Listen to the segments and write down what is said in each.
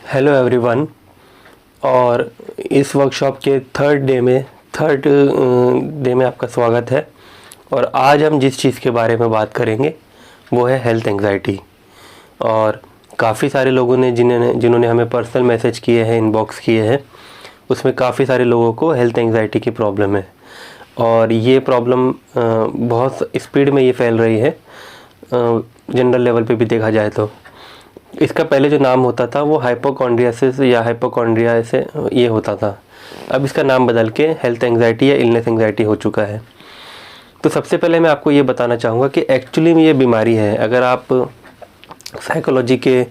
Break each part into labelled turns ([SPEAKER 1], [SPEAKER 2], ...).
[SPEAKER 1] Hello everyone. और इस workshop के थर्ड डे में आपका स्वागत है। और आज हम जिस चीज़ के बारे में बात करेंगे वो है हेल्थ एंग्जाइटी। और काफ़ी सारे लोगों ने जिन्होंने हमें पर्सनल मैसेज किए हैं, इनबॉक्स किए हैं, उसमें काफ़ी सारे लोगों को हेल्थ एंग्जाइटी की प्रॉब्लम है। और ये प्रॉब्लम बहुत स्पीड में ये फैल रही है, जनरल लेवल पे भी देखा जाए तो। इसका पहले जो नाम होता था वो हाइपोकॉन्ड्रियासिस या हाइपोकॉन्ड्रिया ऐसे ये होता था। अब इसका नाम बदल के हेल्थ एंग्जाइटी या इलनेस एंग्जाइटी हो चुका है। तो सबसे पहले मैं आपको ये बताना चाहूँगा कि एक्चुअली में ये बीमारी है। अगर आप साइकोलॉजी के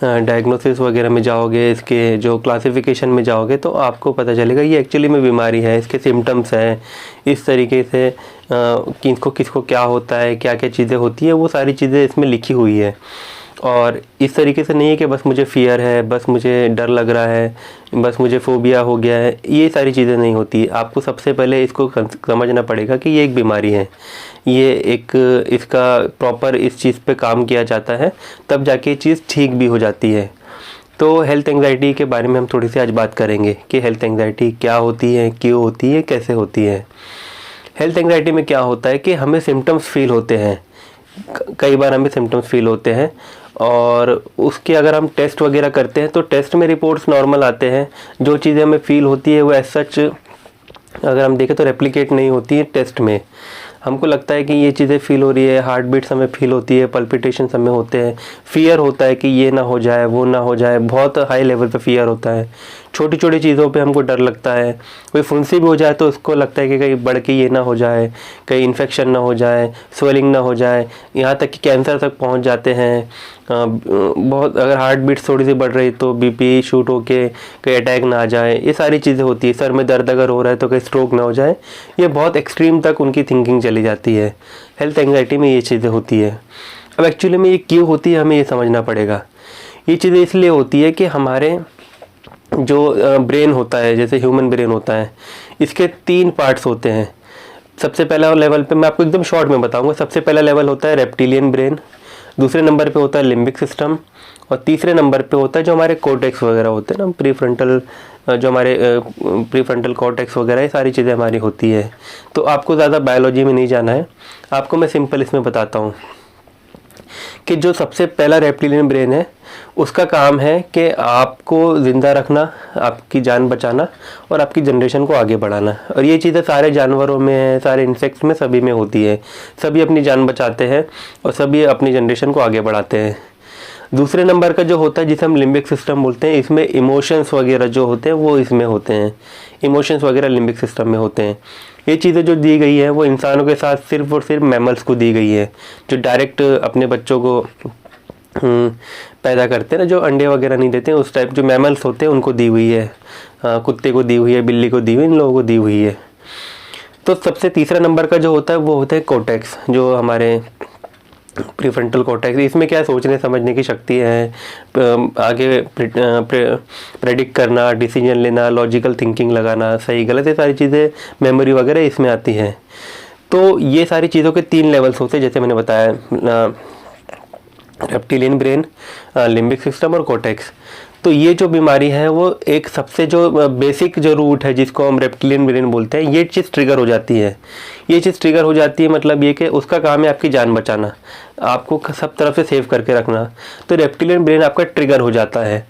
[SPEAKER 1] डायग्नोसिस वगैरह में जाओगे, इसके जो क्लासिफिकेशन में जाओगे, तो आपको पता चलेगा ये एक्चुअली में बीमारी है। इसके सिम्टम्स हैं, इस तरीके से किसको किसको क्या होता है, क्या क्या चीज़ें होती है, वो सारी चीज़ें इसमें लिखी हुई है। और इस तरीके से नहीं है कि बस मुझे फ़ियर है, बस मुझे डर लग रहा है, बस मुझे फ़ोबिया हो गया है, ये सारी चीज़ें नहीं होती। आपको सबसे पहले इसको समझना पड़ेगा कि ये एक बीमारी है। ये एक इसका प्रॉपर इस चीज़ पे काम किया जाता है, तब जाके ये चीज़ ठीक भी हो जाती है। तो हेल्थ एंग्जाइटी के बारे में हम थोड़ी सी आज बात करेंगे कि हेल्थ एंग्जाइटी क्या होती है, क्यों होती है, कैसे होती है। हेल्थ एंग्जाइटी में क्या होता है कि हमें सिम्टम्स फील होते हैं, कई बार हमें सिम्टम्स फील होते हैं, और उसके अगर हम टेस्ट वगैरह करते हैं तो टेस्ट में रिपोर्ट्स नॉर्मल आते हैं। जो चीज़ें हमें फील होती है वो एज सच अगर हम देखें तो रेप्लिकेट नहीं होती है टेस्ट में। हमको लगता है कि ये चीज़ें फील हो रही है, हार्ट बीट्स हमें फील होती है, पल्पिटेशन हमें होते हैं, फियर होता है कि ये ना हो जाए, वो ना हो जाए, बहुत हाई लेवल पे फियर होता है। छोटी छोटी चीज़ों पे हमको डर लगता है। कोई फुंसी भी हो जाए तो उसको लगता है कि कहीं बढ़ के ये ना हो जाए, कहीं इन्फेक्शन ना हो जाए, स्वेलिंग ना हो जाए, यहाँ तक कि कैंसर तक पहुँच जाते हैं। बहुत अगर हार्ट बीट्स थोड़ी सी बढ़ रही तो बीपी शूट होके कहीं अटैक ना आ जाए, ये सारी चीज़ें होती है। सर में दर्द अगर हो रहा है तो कहीं स्ट्रोक ना हो जाए, ये बहुत एक्सट्रीम तक उनकी थिंकिंग चली जाती है। हेल्थ एंग्जाइटी में ये चीज़ें होती है। अब एक्चुअली में ये क्यों होती है हमें ये समझना पड़ेगा। ये चीज़ें इसलिए होती है कि हमारे जो ब्रेन होता है, जैसे ह्यूमन ब्रेन होता है, इसके 3 पार्ट्स होते हैं। सबसे पहला लेवल पे मैं आपको एकदम शॉर्ट में बताऊंगा। सबसे पहला लेवल होता है रेप्टिलियन ब्रेन, दूसरे नंबर पे होता है लिम्बिक सिस्टम, और तीसरे नंबर पे होता है जो हमारे कोर्टेक्स वगैरह होते हैं ना, प्रीफ्रंटल, जो हमारे प्रीफ्रंटल कॉर्टेक्स वगैरह, ये सारी चीज़ें हमारी होती है। तो आपको ज़्यादा बायोलॉजी में नहीं जाना है, आपको मैं सिंपल इसमें बताता हूँ कि जो सबसे पहला रेप्टिलियन ब्रेन है उसका काम है कि आपको ज़िंदा रखना, आपकी जान बचाना और आपकी जनरेशन को आगे बढ़ाना। और ये चीज़ें सारे जानवरों में है, सारे इंसेक्ट्स में, सभी में होती है। सभी अपनी जान बचाते हैं और सभी अपनी जनरेशन को आगे बढ़ाते हैं। दूसरे नंबर का जो होता है जिसे हम लिम्बिक सिस्टम बोलते हैं, इसमें इमोशंस वगैरह जो होते हैं वो इसमें होते हैं। इमोशंस वगैरह लिम्बिक सिस्टम में होते हैं। ये चीज़ें जो दी गई है वो इंसानों के साथ सिर्फ और सिर्फ मैमल्स को दी गई है, जो डायरेक्ट अपने बच्चों को पैदा करते हैं ना, जो अंडे वगैरह नहीं देते हैं, उस टाइप जो मैमल्स होते हैं उनको दी हुई है। कुत्ते को दी हुई है, बिल्ली को दी हुई, इन लोगों को दी हुई है। तो सबसे तीसरा नंबर का जो होता है वो होता है कोर्टेक्स, जो हमारे प्रीफ्रंटल कॉर्टेक्स। इसमें क्या सोचने समझने की शक्ति है, आगे प्रेडिक्ट करना, डिसीजन लेना, लॉजिकल थिंकिंग लगाना, सही गलत, ये सारी चीज़ें, मेमोरी वगैरह इसमें आती है। तो ये सारी चीज़ों के 3 लेवल्स होते हैं, जैसे मैंने बताया, रेप्टिलियन ब्रेन, लिम्बिक सिस्टम और कोर्टेक्स। तो ये जो बीमारी है वो एक सबसे जो बेसिक जो रूट है जिसको हम रेप्टिलियन ब्रेन बोलते हैं, ये चीज़ ट्रिगर हो जाती है। ये चीज़ ट्रिगर हो जाती है मतलब ये कि उसका काम है आपकी जान बचाना, आपको सब तरफ से सेव करके रखना। तो रेप्टिलियन ब्रेन आपका ट्रिगर हो जाता है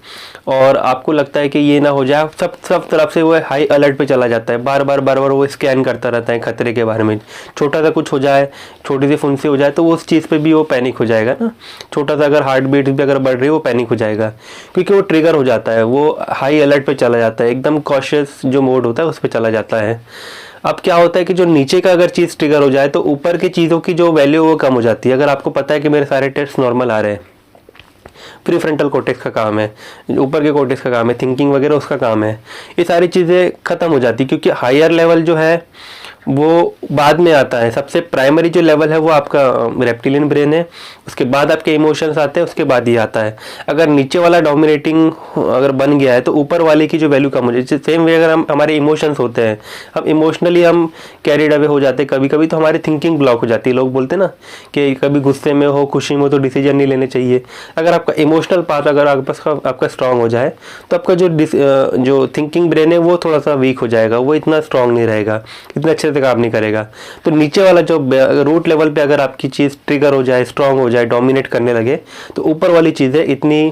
[SPEAKER 1] और आपको लगता है कि ये ना हो जाए, सब तरफ से वो हाई अलर्ट पे चला जाता है। बार बार वो स्कैन करता रहता है खतरे के बारे में। छोटा सा कुछ हो जाए, छोटी सी फुंसी हो जाए तो वो उस चीज़ पे भी वो पैनिक हो जाएगा ना। छोटा सा अगर हार्ट बीट भी अगर बढ़ रही है वो पैनिक हो जाएगा, क्योंकि वो ट्रिगर हो जाता है, वो हाई अलर्ट पे चला जाता है, एकदम कॉशियस जो मोड होता है उस पर चला जाता है। अब क्या होता है कि जो नीचे का अगर चीज़ ट्रिगर हो जाए तो ऊपर की चीज़ों की जो वैल्यू वो कम हो जाती है। अगर आपको पता है कि मेरे सारे टेस्ट नॉर्मल आ रहे हैं, प्रीफ्रंटल कॉर्टेक्स का काम है, ऊपर के कॉर्टेक्स का काम है, थिंकिंग वगैरह उसका काम है, ये सारी चीज़ें ख़त्म हो जाती, क्योंकि हायर लेवल जो है वो बाद में आता है। सबसे प्राइमरी जो लेवल है वो आपका रेप्टिलियन ब्रेन है, उसके बाद आपके इमोशंस आते हैं, उसके बाद ये आता है। अगर नीचे वाला डोमिनेटिंग अगर बन गया है तो ऊपर वाले की जो वैल्यू कम हो जाती है। सेम वे अगर हम हमारे इमोशंस होते हैं, हम इमोशनली हम कैरिड अवे हो जाते हैं कभी कभी, तो हमारी थिंकिंग ब्लॉक हो जाती है। लोग बोलते हैं ना कि कभी गुस्से में हो, खुशी में हो तो डिसीजन नहीं लेने चाहिए। अगर आपका इमोशनल पार्ट अगर आपका स्ट्रांग हो जाए तो आपका जो थिंकिंग ब्रेन है वो थोड़ा सा वीक हो जाएगा, वो इतना स्ट्रांग नहीं रहेगा, इतना अच्छे से काम नहीं करेगा। तो नीचे वाला जो रूट लेवल पे अगर आपकी चीज़ ट्रिगर हो जाए, स्ट्रांग हो जाए, डोमिनेट करने लगे, तो ऊपर वाली चीज़ें इतनी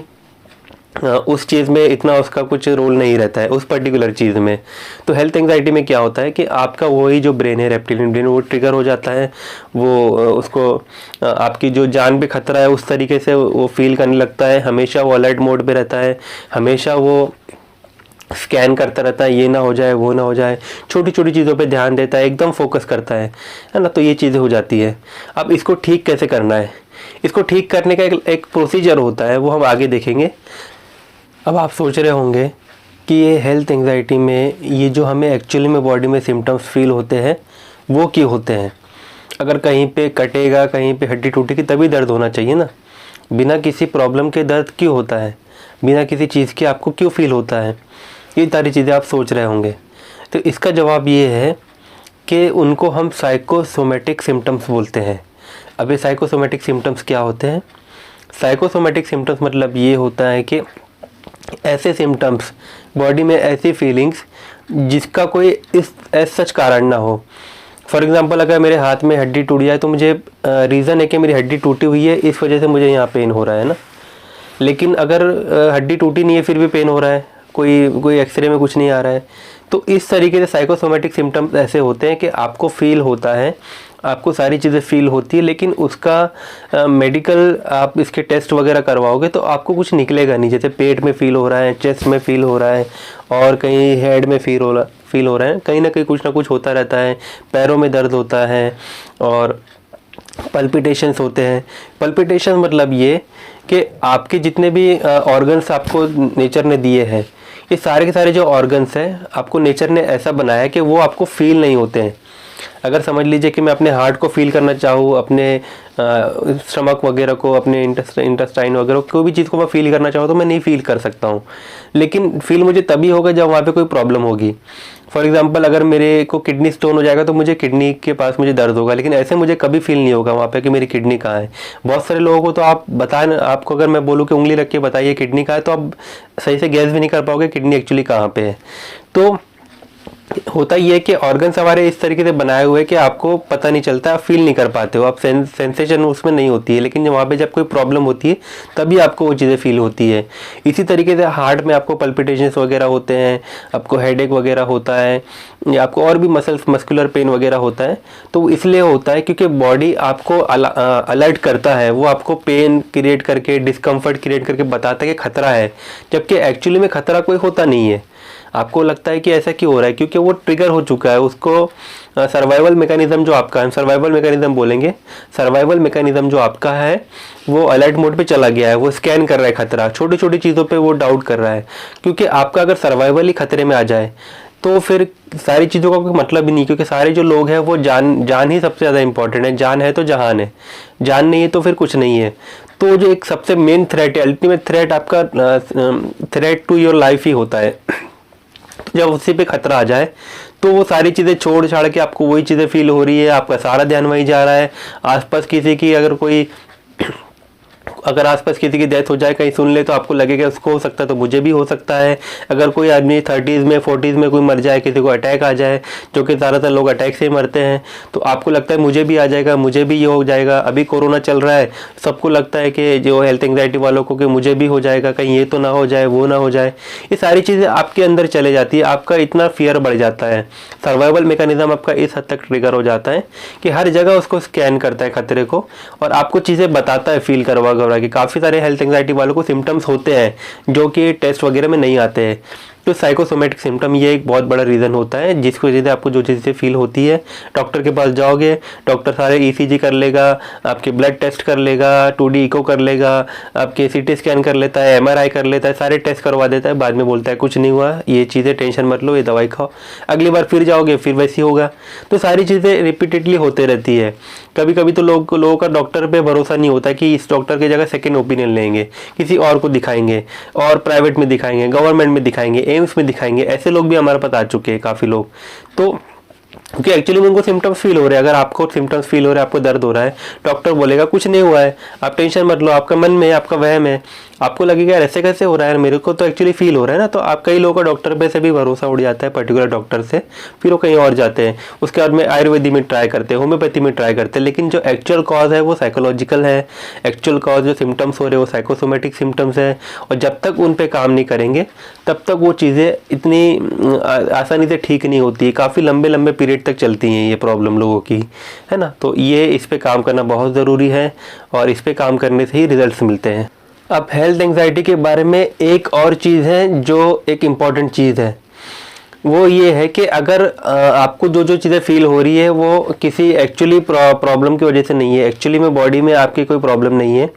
[SPEAKER 1] उस चीज़ में इतना उसका कुछ रोल नहीं रहता है उस पर्टिकुलर चीज़ में। तो हेल्थ एंग्जाइटी में क्या होता है कि आपका वही जो ब्रेन है, रेप्टिलियन ब्रेन, वो ट्रिगर हो जाता है। वो उसको आपकी जो जान पे खतरा है उस तरीके से वो फील करने लगता है। हमेशा वो अलर्ट मोड पे रहता है, हमेशा वो स्कैन करता रहता है, ये ना हो जाए, वो ना हो जाए, छोटी छोटी चीज़ों पे ध्यान देता है, एकदम फोकस करता है ना। तो ये चीज़ें हो जाती है। अब इसको ठीक कैसे करना है, इसको ठीक करने का एक प्रोसीजर होता है, वो हम आगे देखेंगे। अब आप सोच रहे होंगे कि ये हेल्थ एंग्जाइटी में ये जो हमें एक्चुअली में बॉडी में सिम्टम्स फील होते हैं वो क्यों होते हैं। अगर कहीं पे कटेगा, कहीं पे हड्डी टूटेगी तभी दर्द होना चाहिए ना। बिना किसी प्रॉब्लम के दर्द क्यों होता है, बिना किसी चीज़ के आपको क्यों फील होता है, ये सारी चीज़ें आप सोच रहे होंगे। तो इसका जवाब ये है कि उनको हम साइकोसोमेटिक सिम्टम्स बोलते हैं। अब ये साइकोसोमेटिक सिम्टम्स क्या होते हैं? साइकोसोमेटिक सिम्टम्स मतलब ये होता है कि ऐसे सिम्टम्स, बॉडी में ऐसी फीलिंग्स जिसका कोई इस सच कारण ना हो। फॉर एग्ज़ाम्पल अगर मेरे हाथ में हड्डी टूट जाए तो मुझे रीज़न है कि मेरी हड्डी टूटी हुई है, इस वजह से मुझे यहाँ पेन हो रहा है ना। लेकिन अगर हड्डी टूटी नहीं है फिर भी पेन हो रहा है, कोई एक्सरे में कुछ नहीं आ रहा है, तो इस तरीके से साइकोसोमेटिक सिम्टम्स ऐसे होते हैं कि आपको फील होता है, आपको सारी चीज़ें फील होती है, लेकिन उसका मेडिकल आप इसके टेस्ट वगैरह करवाओगे तो आपको कुछ निकलेगा नहीं। जैसे पेट में फील हो रहा है, चेस्ट में फील हो रहा है, और कहीं हेड में फील हो रहा है, कहीं ना कहीं कुछ ना कुछ होता रहता है। पैरों में दर्द होता है और पल्पिटेशंस होते हैं। पल्पिटेशन मतलब ये कि आपके जितने भी ऑर्गन्स आपको नेचर ने दिए हैं, ये सारे के सारे जो ऑर्गन्स हैं आपको नेचर ने ऐसा बनाया है कि वो आपको फील नहीं होते हैं। अगर समझ लीजिए कि मैं अपने हार्ट को फील करना चाहूँ, अपने स्टमक वगैरह को, अपने इंटेस्टाइन वगैरह कोई भी चीज़ को मैं फील करना चाहूँ तो मैं नहीं फील कर सकता हूँ। लेकिन फील मुझे तभी होगा जब वहाँ पे कोई प्रॉब्लम होगी। फॉर एग्जांपल अगर मेरे को किडनी स्टोन हो जाएगा तो मुझे किडनी के पास मुझे दर्द होगा, लेकिन ऐसे मुझे कभी फील नहीं होगा वहाँ पे कि मेरी किडनी कहाँ है। बहुत सारे लोगों को तो आपको अगर मैं बोलूँ कि उंगली रख के बताइए किडनी कहाँ है, तो आप सही से गैस भी नहीं कर पाओगे किडनी एक्चुअली कहाँ पे है। तो होता ही है कि ऑर्गन्स हमारे इस तरीके से बनाए हुए हैं कि आपको पता नहीं चलता, आप फील नहीं कर पाते हो, आप सेंसेशन उसमें नहीं होती है। लेकिन वहाँ पे जब कोई प्रॉब्लम होती है तभी आपको वो चीज़ें फील होती है। इसी तरीके से हार्ट में आपको पल्पिटेशंस वगैरह होते हैं, आपको हेडेक वगैरह होता है, या आपको और भी मस्कुलर पेन वगैरह होता है। तो इसलिए होता है क्योंकि बॉडी आपको अलर्ट करता है, वो आपको पेन क्रिएट करके, डिस्कम्फर्ट क्रिएट करके बताता है कि खतरा है, जबकि एक्चुअली में खतरा कोई होता नहीं है। आपको लगता है कि ऐसा क्यों हो रहा है, क्योंकि वो ट्रिगर हो चुका है। उसको सर्वाइवल मैकेनिज्म जो आपका है, सर्वाइवल मैकेनिज्म बोलेंगे, सर्वाइवल मैकेनिज्म जो आपका है वो अलर्ट मोड पे चला गया है, वो स्कैन कर रहा है खतरा, छोटी छोटी चीज़ों पे वो डाउट कर रहा है। क्योंकि आपका अगर सर्वाइवल ही खतरे में आ जाए तो फिर सारी चीज़ों का कोई मतलब ही नहीं, क्योंकि सारे जो लोग हैं वो जान ही सबसे ज़्यादा इंपॉर्टेंट है। जान है तो जहान है, जान नहीं है तो फिर कुछ नहीं है। तो जो एक सबसे मेन थ्रेट है, अल्टीमेट थ्रेट आपका थ्रेट टू योर लाइफ ही होता है। जब उसी पे खतरा आ जाए तो वो सारी चीज़ें छोड़ छाड़ के आपको वही चीज़ें फील हो रही है, आपका सारा ध्यान वहीं जा रहा है। आसपास किसी की अगर आसपास किसी की डेथ हो जाए, कहीं सुन ले, तो आपको लगेगा उसको हो सकता है तो मुझे भी हो सकता है। अगर कोई आदमी 30s में 40s में कोई मर जाए, किसी को अटैक आ जाए, जो कि ज़्यादातर लोग अटैक से ही मरते हैं, तो आपको लगता है मुझे भी आ जाएगा, मुझे भी ये हो जाएगा। अभी कोरोना चल रहा है, सबको लगता है कि जो हेल्थ एंग्जाइटी वालों को कि मुझे भी हो जाएगा, कहीं ये तो ना हो जाए, वो ना हो जाए। ये सारी चीज़ें आपके अंदर चले जाती है, आपका इतना फियर बढ़ जाता है। सर्वाइवल मैकेनिज्म आपका इस हद तक ट्रिगर हो जाता है कि हर जगह उसको स्कैन करता है खतरे को, और आपको चीज़ें बताता है फील करवा के। काफ़ी सारे हेल्थ एंग्जाइटी वालों को सिम्टम्स होते हैं जो कि टेस्ट वगैरह में नहीं आते हैं। तो साइकोसोमेटिक सिम्टम ये एक बहुत बड़ा रीज़न होता है जिसकी वजह से आपको जो चीज़ें फील होती है। डॉक्टर के पास जाओगे, डॉक्टर सारे ईसीजी कर लेगा, आपके ब्लड टेस्ट कर लेगा, 2D इको कर लेगा, आपके सीटी स्कैन कर लेता है, MRI कर लेता है, सारे टेस्ट करवा देता है, बाद में बोलता है कुछ नहीं हुआ, ये चीज़ें टेंशन मत लो, ये दवाई खाओ। अगली बार फिर जाओगे फिर वैसी होगा। तो सारी चीज़ें रिपीटेडली होते रहती है। कभी कभी तो लोगों का डॉक्टर पे भरोसा नहीं होता कि इस डॉक्टर की जगह सेकेंड ओपिनियन लेंगे, किसी और को दिखाएंगे, और प्राइवेट में दिखाएंगे, गवर्नमेंट में दिखाएंगे, एम्स में दिखाएंगे। ऐसे लोग भी हमारे पास आ चुके हैं काफ़ी लोग। तो क्योंकि एक्चुअली में उनको सिम्टम्स फील हो रहे हैं। अगर आपको सिम्टम्स फील हो रहे हैं, आपको दर्द हो रहा है, डॉक्टर बोलेगा कुछ नहीं हुआ है, आप टेंशन मत लो, आपका मन में, आपका वहम है। आपको लगेगा यार ऐसे कैसे हो रहा है, मेरे को तो एक्चुअली फील हो रहा है ना। तो आप, कई लोगों का डॉक्टर पे से भी भरोसा उड़ जाता है, पर्टिकुलर डॉक्टर से, फिर वो कहीं और जाते हैं। उसके बाद में आयुर्वेदी में ट्राई करते हैं, होम्योपैथी में ट्राई करते हैं, लेकिन जो एक्चुअल कॉज है वो साइकोलॉजिकल है। एक्चुअल कॉज जो सिम्टम्स हो रहे हैं वो साइकोसोमेटिक सिम्टम्स है, और जब तक उन पे काम नहीं करेंगे तब तक वो चीज़ें इतनी आसानी से ठीक नहीं होती। काफ़ी लंबे लंबे पीरियड तक चलती हैं ये प्रॉब्लम लोगों की, है ना। तो ये इस पे काम करना बहुत ज़रूरी है, और इस पे काम करने से ही रिजल्ट्स मिलते हैं। अब हेल्थ एंग्जाइटी के बारे में एक और चीज़ है जो एक इम्पॉर्टेंट चीज़ है, वो ये है कि अगर आपको जो जो चीज़ें फील हो रही है वो किसी एक्चुअली प्रॉब्लम की वजह से नहीं है, एक्चुअली में बॉडी में आपकी कोई प्रॉब्लम नहीं है,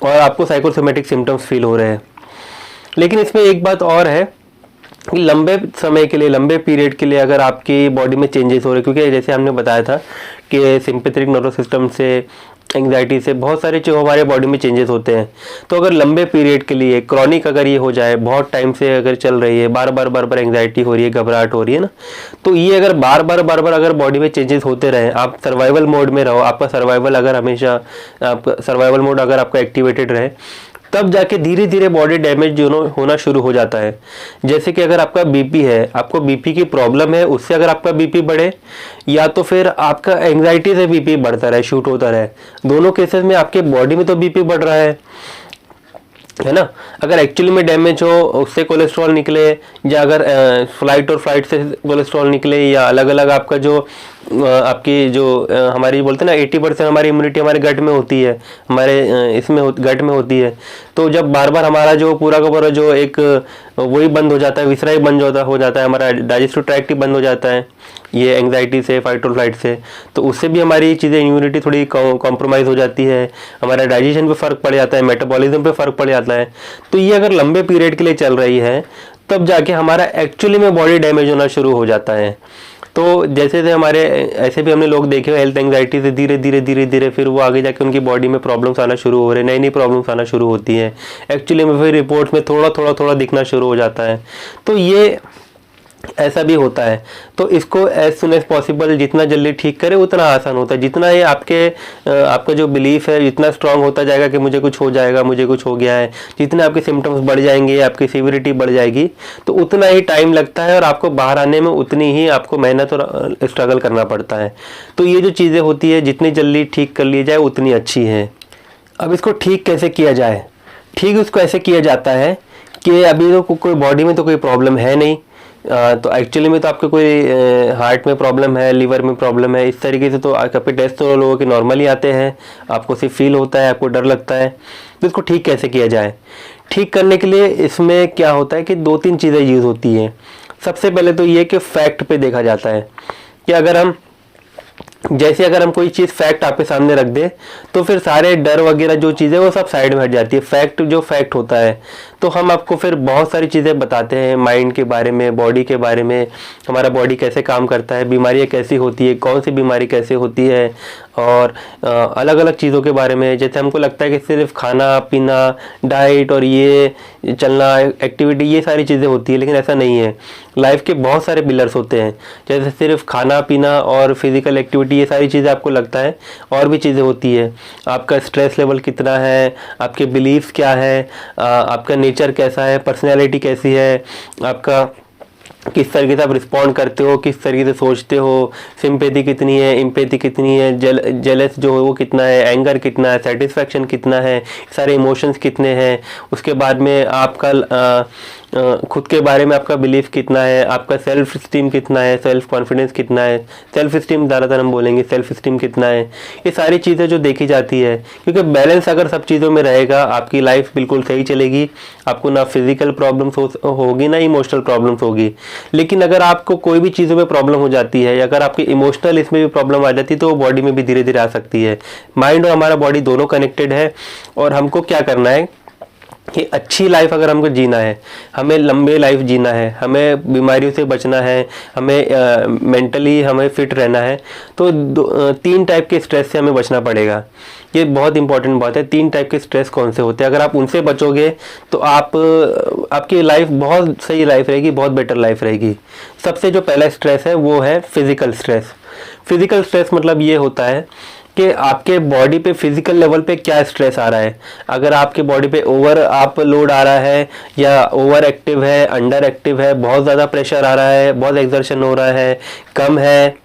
[SPEAKER 1] और आपको साइकोसोमेटिक सिम्टम्स फील हो रहे हैं। लेकिन इसमें एक बात और है कि लंबे समय के लिए, लंबे पीरियड के लिए अगर आपकी बॉडी में चेंजेस हो रहे हैं, क्योंकि जैसे हमने बताया था कि सिंपैथेटिक नर्वस सिस्टम से, एंग्जाइटी से बहुत सारे जो हमारे बॉडी में चेंजेस होते हैं। तो अगर लंबे पीरियड के लिए क्रॉनिक अगर ये हो जाए, बहुत टाइम से अगर चल रही है, बार बार एंग्जाइटी हो रही है, घबराहट हो रही है ना, तो ये अगर बार बार अगर बॉडी में चेंजेस होते रहे, आप सर्वाइवल मोड में रहो, आपका सर्वाइवल अगर हमेशा, आपका सर्वाइवल मोड अगर आपका एक्टिवेटेड रहे, तब जाके धीरे धीरे बॉडी डैमेज जो होना शुरू हो जाता है। जैसे कि अगर आपका बीपी है, आपको बीपी की प्रॉब्लम है, उससे अगर आपका बीपी बढ़े, या तो फिर आपका एंग्जाइटी से बीपी बढ़ता रहे, शूट होता रहे, दोनों केसेस में आपके बॉडी में तो बीपी बढ़ रहा है ना। अगर एक्चुअली में डैमेज हो, उससे कोलेस्ट्रॉल निकले, या अगर फ्लाइट से कोलेस्ट्रॉल निकले, या अलग अलग आपका जो आपकी जो हमारी बोलते हैं ना 80% हमारी इम्यूनिटी हमारे गट में होती है, हमारे गट में होती है। तो जब बार बार हमारा जो पूरा का पूरा जो एक वही बंद हो जाता है, विसरा ही बंद हो जाता है, हमारा डाइजेस्टिव ट्रैक्ट ही बंद हो जाता है, ये एंग्जाइटी से, फाइट और फ्लाइट से, तो उससे भी हमारी चीज़ें, इम्यूनिटी थोड़ी कॉम्प्रोमाइज़ हो जाती है, हमारा डाइजेशन पे फ़र्क पड़ जाता है, मेटाबॉलिज्म पे फ़र्क पड़ जाता है। तो ये अगर लंबे पीरियड के लिए चल रही है, तब जाके हमारा एक्चुअली में बॉडी डैमेज होना शुरू हो जाता है। तो जैसे हमारे ऐसे भी हमने लोग देखे हेल्थ एंग्जाइटी से धीरे फिर वो आगे जाके उनकी बॉडी में प्रॉब्लम्स आना शुरू हो रहे हैं, नई प्रॉब्लम्स आना शुरू होती हैं। एक्चुअली में फिर रिपोर्ट्स में थोड़ा दिखना शुरू हो जाता है। तो ये ऐसा भी होता है। तो इसको एज सुन एज पॉसिबल जितना जल्दी ठीक करे उतना आसान होता है। जितना ये आपका जो बिलीफ है जितना स्ट्रांग होता जाएगा कि मुझे कुछ हो जाएगा, मुझे कुछ हो गया है, जितने आपके सिम्टम्स बढ़ जाएंगे, आपकी सीवियरिटी बढ़ जाएगी, तो उतना ही टाइम लगता है और आपको बाहर आने में उतनी ही आपको मेहनत और स्ट्रगल करना पड़ता है। तो ये जो चीज़ें होती है जितनी जल्दी ठीक कर ली जाए उतनी अच्छी है। अब इसको ठीक कैसे किया जाए? ठीक उसको ऐसे किया जाता है कि अभी तो कोई बॉडी में तो कोई प्रॉब्लम है नहीं, तो एक्चुअली में तो आपको कोई हार्ट में प्रॉब्लम है, लीवर में प्रॉब्लम है, इस तरीके से तो आपके टेस्ट तो लोगों के नॉर्मली आते हैं, आपको सिर्फ फील होता है, आपको डर लगता है। तो इसको ठीक कैसे किया जाए? ठीक करने के लिए इसमें क्या होता है कि 2-3 चीज़ें यूज़ होती हैं। सबसे पहले तो ये कि फैक्ट पे देखा जाता है कि अगर हम कोई चीज़ फैक्ट आपके सामने रख दे तो फिर सारे डर वगैरह जो चीज़ें वो सब साइड में हट जाती है। फैक्ट होता है तो हम आपको फिर बहुत सारी चीज़ें बताते हैं, माइंड के बारे में, बॉडी के बारे में, हमारा बॉडी कैसे काम करता है, बीमारियाँ कैसी होती है, कौन सी बीमारी कैसे होती है, और अलग अलग चीज़ों के बारे में। जैसे हमको लगता है कि सिर्फ खाना पीना, डाइट और ये चलना, एक्टिविटी, ये सारी चीज़ें होती है, लेकिन ऐसा नहीं है। लाइफ के बहुत सारे पिलर्स होते हैं, जैसे सिर्फ खाना पीना और फिजिकल एक्टिविटी, ये सारी चीज़ें आपको लगता है, और भी चीज़ें होती है। आपका स्ट्रेस लेवल कितना है, आपके बिलीव्स क्या है, आपका नेचर कैसा है, पर्सनैलिटी कैसी है, आपका किस तरीके से आप रिस्पॉन्ड करते हो, किस तरीके से सोचते हो, सिंपैथी कितनी है, एम्पैथी कितनी है, जेलस जो है वो कितना है, एंगर कितना है, सेटिस्फैक्शन कितना है, सारे इमोशंस कितने हैं। उसके बाद में आपका खुद के बारे में आपका बिलीफ कितना है, आपका सेल्फ स्टीम कितना है, सेल्फ कॉन्फिडेंस कितना है, सेल्फ स्टीम ज़्यादातर हम बोलेंगे, सेल्फ स्टीम कितना है, ये सारी चीज़ें जो देखी जाती है। क्योंकि बैलेंस अगर सब चीज़ों में रहेगा, आपकी लाइफ बिल्कुल सही चलेगी, आपको ना फिजिकल प्रॉब्लम्स होगी ना इमोशनल प्रॉब्लम्स होगी। लेकिन अगर आपको कोई भी चीज़ों में प्रॉब्लम हो जाती है, या अगर आपकी इमोशनल इसमें भी प्रॉब्लम आ जाती है, तो वो बॉडी में भी धीरे धीरे आ सकती है। माइंड और हमारा बॉडी दोनों कनेक्टेड है, और हमको क्या करना है कि अच्छी लाइफ अगर हमको जीना है, हमें लंबे लाइफ जीना है, हमें बीमारियों से बचना है, हमें मेंटली हमें फिट रहना है, तो 3 टाइप के स्ट्रेस से हमें बचना पड़ेगा। ये बहुत इंपॉर्टेंट बात है। 3 टाइप के स्ट्रेस कौन से होते हैं, अगर आप उनसे बचोगे तो आपकी लाइफ बहुत सही लाइफ रहेगी, बहुत बेटर लाइफ रहेगी। सबसे जो पहला स्ट्रेस है वो है फिजिकल स्ट्रेस। फिजिकल स्ट्रेस मतलब ये होता है कि आपके बॉडी पे फिजिकल लेवल पे क्या स्ट्रेस आ रहा है। अगर आपके बॉडी पे ओवर आप लोड आ रहा है, या ओवर एक्टिव है, अंडर एक्टिव है, बहुत ज़्यादा प्रेशर आ रहा है, बहुत एक्सर्शन हो रहा है, कम है,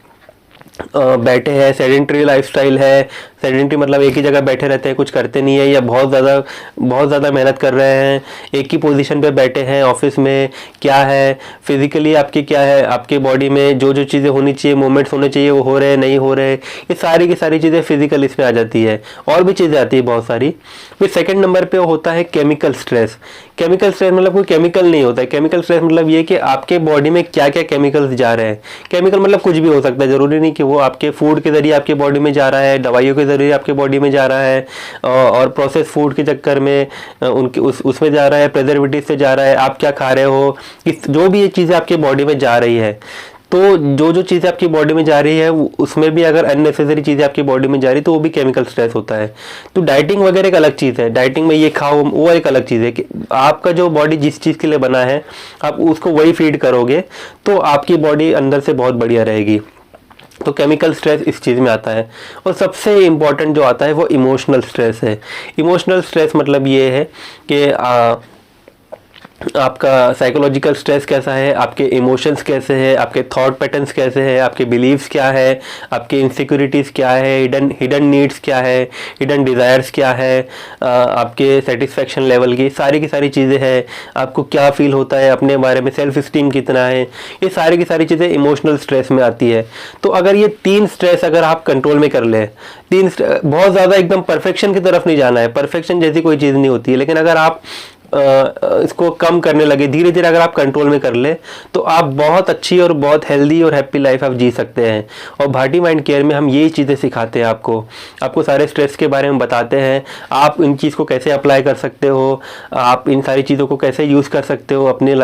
[SPEAKER 1] बैठे हैं, सेडेंटरी लाइफस्टाइल है। सेडेंटरी मतलब एक ही जगह बैठे रहते हैं, कुछ करते नहीं है, या बहुत ज़्यादा मेहनत कर रहे हैं, एक ही पोजीशन पे बैठे हैं ऑफिस में। क्या है फिजिकली आपकी, क्या है आपके बॉडी में, जो जो चीज़ें होनी चाहिए, मूवमेंट्स होने चाहिए, वो हो रहे नहीं हो रहे, ये सारी की सारी चीज़ें फिजिकल इसमें आ जाती है। और भी चीज़ें आती है बहुत सारी। फिर सेकेंड नंबर पर होता है केमिकल स्ट्रेस। केमिकल स्ट्रेस मतलब कोई केमिकल नहीं होता है। केमिकल स्ट्रेस मतलब ये कि आपके बॉडी में क्या क्या केमिकल्स जा रहे हैं। केमिकल मतलब कुछ भी हो सकता है, जरूरी नहीं कि वो आपके फूड के जरिए आपके बॉडी में जा रहा है, दवाइयों के जरिए आपके बॉडी में जा रहा है, और प्रोसेस फूड के चक्कर में उनके उसमें जा रहा है, प्रिजर्वेटिव से जा रहा है, आप क्या खा रहे हो, जो भी ये चीज़ें आपके बॉडी में जा रही है। तो जो जो चीज़ें आपकी बॉडी में जा रही है, उसमें भी अगर अननेसेसरी चीज़ें आपकी बॉडी में जा रही है, तो वो भी केमिकल स्ट्रेस होता है। तो डाइटिंग वगैरह एक अलग चीज़ है, डाइटिंग में ये खाओ वो एक अलग चीज़ है कि आपका जो बॉडी जिस चीज़ के लिए बना है, आप उसको वही फीड करोगे, तो आपकी बॉडी अंदर से बहुत बढ़िया रहेगी। तो केमिकल स्ट्रेस इस चीज़ में आता है। और सबसे इम्पॉर्टेंट जो आता है वो इमोशनल स्ट्रेस है। इमोशनल स्ट्रेस मतलब ये है कि आपका साइकोलॉजिकल स्ट्रेस कैसा है, आपके इमोशंस कैसे हैं, आपके थॉट पैटर्न्स कैसे हैं, आपके बिलीव्स क्या है, आपके इनसिक्योरिटीज़ क्या है, हिडन नीड्स क्या है, हिडन डिज़ायर्स क्या है, आपके सेटिस्फेक्शन लेवल की सारी चीज़ें हैं, आपको क्या फील होता है अपने बारे में, सेल्फ स्टीम कितना है, ये सारी की सारी चीज़ें इमोशनल स्ट्रेस में आती है। तो अगर ये 3 स्ट्रेस अगर आप कंट्रोल में कर ले, बहुत ज़्यादा एकदम परफेक्शन की तरफ नहीं जाना है, परफेक्शन जैसी कोई चीज़ नहीं होती है, लेकिन अगर आप इसको कम करने लगे, धीरे धीरे अगर आप कंट्रोल में कर ले, तो आप बहुत अच्छी और बहुत हेल्दी और हैप्पी लाइफ आप जी सकते हैं। और भाटी माइंड केयर में हम यही चीज़ें सिखाते हैं आपको सारे स्ट्रेस के बारे में बताते हैं, आप इन चीज़ को कैसे अप्लाई कर सकते हो, आप इन सारी चीज़ों को कैसे यूज़ कर सकते हो अपने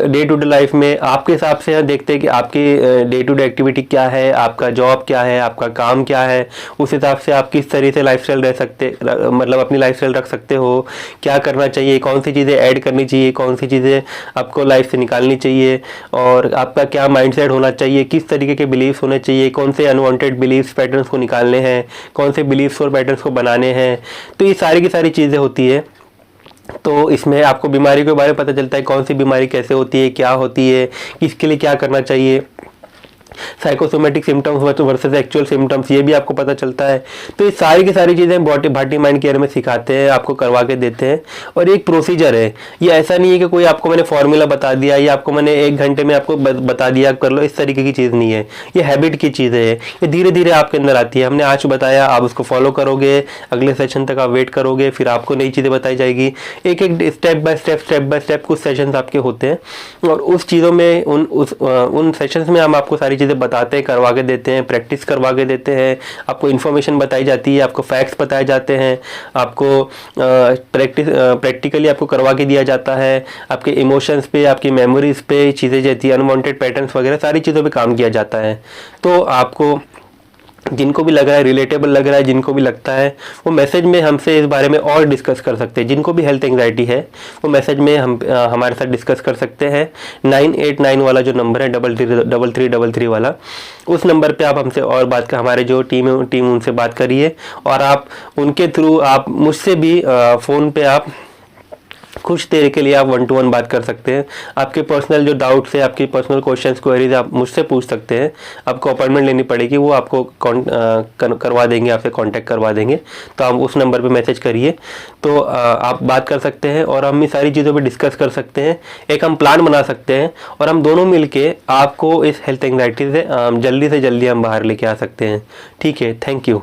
[SPEAKER 1] डे टू डे लाइफ में। आपके हिसाब से देखते हैं कि आपकी डे टू डे एक्टिविटी क्या है, आपका जॉब क्या है, आपका काम क्या है, उस हिसाब से आप किस तरीके से लाइफस्टाइल रह सकते, मतलब अपनी लाइफस्टाइल रख सकते हो, क्या करना चाहिए, कौन सी चीज़ें ऐड करनी चाहिए, कौन सी चीज़ें आपको लाइफ से निकालनी चाहिए, और आपका क्या माइंडसेट होना चाहिए, किस तरीके के बिलीव्स होने चाहिए, कौन से अनवांटेड बिलीव्स पैटर्न्स को निकालने हैं, कौन से बिलीव्स और पैटर्न्स को बनाने हैं। तो ये सारी की सारी चीज़ें होती है। तो इसमें आपको बीमारी के बारे में पता चलता है, कौन सी बीमारी कैसे होती है, क्या होती है, किसके लिए क्या करना चाहिए, psychosomatic symptoms versus actual symptoms, ये भी आपको पता चलता है। तो ये सारी की सारी चीज़ें भाटी माइंड केयर में सिखाते हैं, आपको करवा के देते हैं। और एक प्रोसीजर है, ये ऐसा नहीं है कि कोई आपको मैंने फॉर्मूला बता दिया या आपको मैंने 1 घंटे में आपको बता दिया कर लो, इस तरीके की चीज़ नहीं है। ये हैबिट की चीज़ है, ये धीरे धीरे आपके अंदर आती है। हमने आज बताया, आप उसको फॉलो करोगे, अगले सेशन तक आप वेट करोगे, फिर आपको नई चीज़ें बताई जाएगी। एक स्टेप बाय स्टेप कुछ सेशंस आपके होते हैं, और उस चीज़ों में उन सेशंस में हम आपको सारी चीज़ें बताते हैं, करवा के देते हैं, प्रैक्टिस करवा के देते हैं, आपको इन्फॉर्मेशन बताई जाती है, आपको फैक्ट्स बताए जाते हैं, आपको प्रैक्टिकली आपको करवा के दिया जाता है। आपके इमोशंस पे, आपकी मेमोरीज पे चीज़ें जैसी अनवांटेड पैटर्न्स वगैरह सारी चीज़ों पे काम किया जाता है। तो आपको जिनको भी लग रहा है, रिलेटेबल लग रहा है, जिनको भी लगता है, वो मैसेज में हमसे इस बारे में और डिस्कस कर सकते हैं। जिनको भी हेल्थ एंग्जाइटी है, वो मैसेज में हमारे साथ डिस्कस कर सकते हैं। 989 वाला जो नंबर है, 3333 वाला, उस नंबर पे आप हमसे और बात कर, हमारे जो टीम उनसे बात करिए, और आप उनके थ्रू आप मुझसे भी फ़ोन पे आप कुछ देर के लिए आप 1 to 1 बात कर सकते हैं। आपके पर्सनल जो डाउट्स है, आपकी पर्सनल क्वेश्चंस क्वेरीज आप मुझसे पूछ सकते हैं। आपको अपॉइंटमेंट लेनी पड़ेगी, वो आपको करवा देंगे, आपसे कांटेक्ट करवा देंगे। तो आप उस नंबर पे मैसेज करिए, तो आप बात कर सकते हैं और हम इस सारी चीज़ों पे डिस्कस कर सकते हैं। एक हम प्लान बना सकते हैं और हम दोनों मिलके आपको इस हेल्थ एंग्जाइटी से जल्दी हम बाहर लेके आ सकते हैं। ठीक है, थैंक यू।